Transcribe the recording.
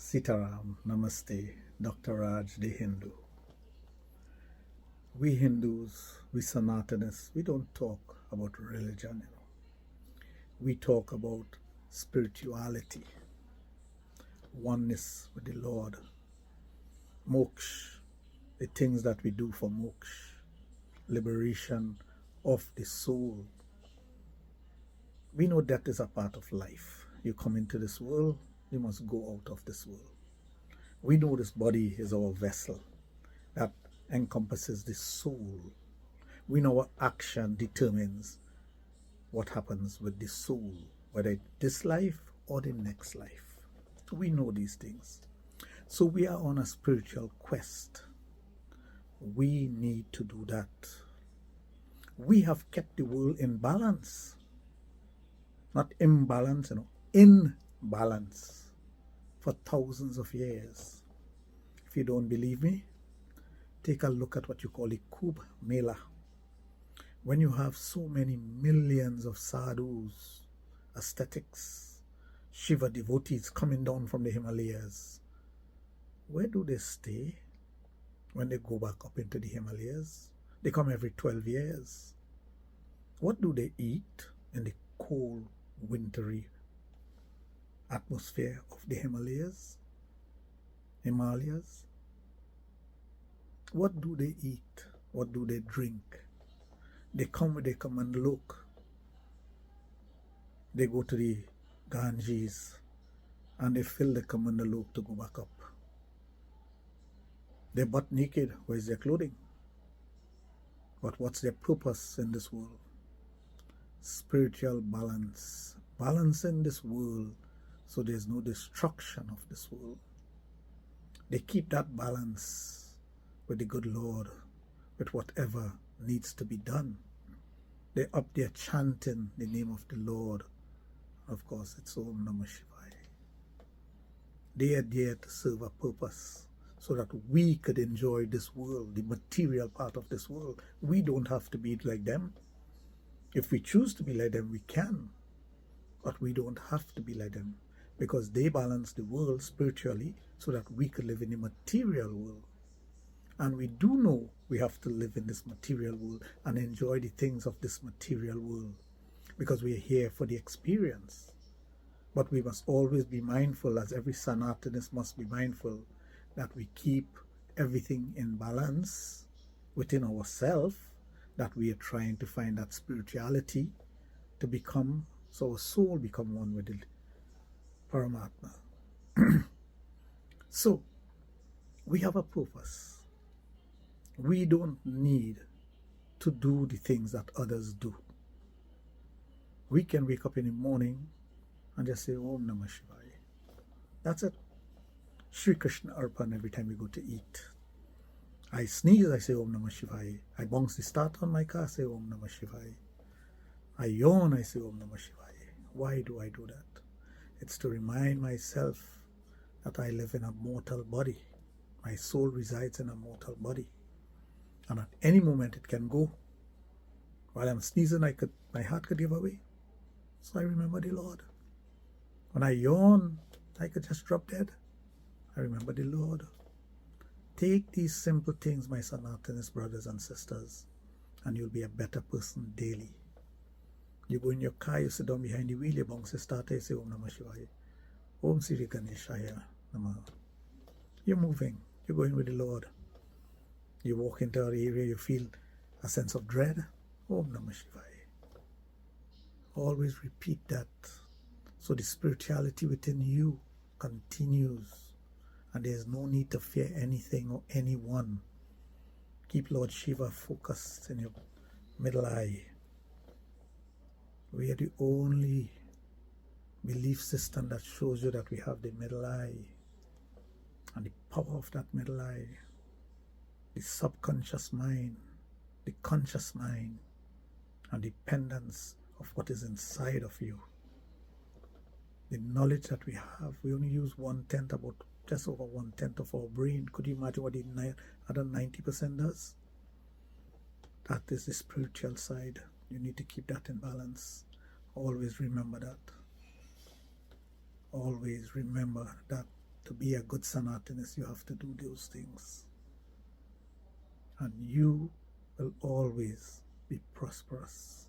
Sitaram, Namaste, Dr. Raj the Hindu. We Hindus, we Sanatanists, we don't talk about religion, We talk about spirituality, oneness with the Lord, moksha, the things that we do for moksha, liberation of the soul. We know death is a part of life. You come into this world, you must go out of this world. We know this body is our vessel that encompasses the soul. We know our action determines what happens with the soul, whether it's this life or the next life. We know these things. So we are on a spiritual quest. We need to do that. We have kept the world in balance. Not imbalance, in balance for thousands of years. If you don't believe me, take a look at what you call the Kumbh Mela. When you have so many millions of sadhus, ascetics, Shiva devotees coming down from the Himalayas, where do they stay when they go back up into the Himalayas? They come every 12 years. What do they eat in the cold, wintry atmosphere of the Himalayas? What do they eat? What do they drink? They come with a command look. They go to the Ganges and they fill the command look to go back up. They're butt naked. Where's their clothing? But what's their purpose in this world? Spiritual balance. Balance in this world so there's no destruction of this world. They keep that balance with the good Lord, with whatever needs to be done. They're up there chanting the name of the Lord. Of course, it's Om Namah Shivaya. They are there to serve a purpose so that we could enjoy this world, the material part of this world. We don't have to be like them. If we choose to be like them, we can. But we don't have to be like them because they balance the world spiritually so that we could live in the material world. And we do know we have to live in this material world and enjoy the things of this material world because we are here for the experience. But we must always be mindful, as every Sanatanist must be mindful, that we keep everything in balance within ourselves, that we are trying to find that spirituality to become, so our soul become one with the Paramatma. So, we have a purpose. We don't need to do the things that others do. We can wake up in the morning and just say Om Namah Shivaya. That's it. Shri Krishna Arpan every time we go to eat. I sneeze, I say Om Namah Shivaya. I bounce the start on my car, I say Om Namah Shivaya. I yawn, I say Om Namah Shivaya. Why do I do that? It's to remind myself that I live in a mortal body. My soul resides in a mortal body. And at any moment it can go. While I'm sneezing, my heart could give away. So I remember the Lord. When I yawn, I could just drop dead. I remember the Lord. Take these simple things, my Sanatanist brothers and sisters, and you'll be a better person daily. You go in your car, you sit down behind the wheel, you bounce the starter, you say Om Namah Shivaya. Om Sri Ganeshaya Namah. You're moving. You're going with the Lord. You walk into an area, you feel a sense of dread. Om Namah Shivaya. Always repeat that. So the spirituality within you continues. And there's no need to fear anything or anyone. Keep Lord Shiva focused in your middle eye. We are the only belief system that shows you that we have the middle eye. And the power of that middle eye. The subconscious mind, the conscious mind, and dependence of what is inside of you. The knowledge that we have, we only use 1/10, about just over 1/10 of our brain. Could you imagine what the other 90% does? That is the spiritual side. You need to keep that in balance. Always remember that. Always remember that To be a good Sanatanist, you have to do those things. And you will always be prosperous.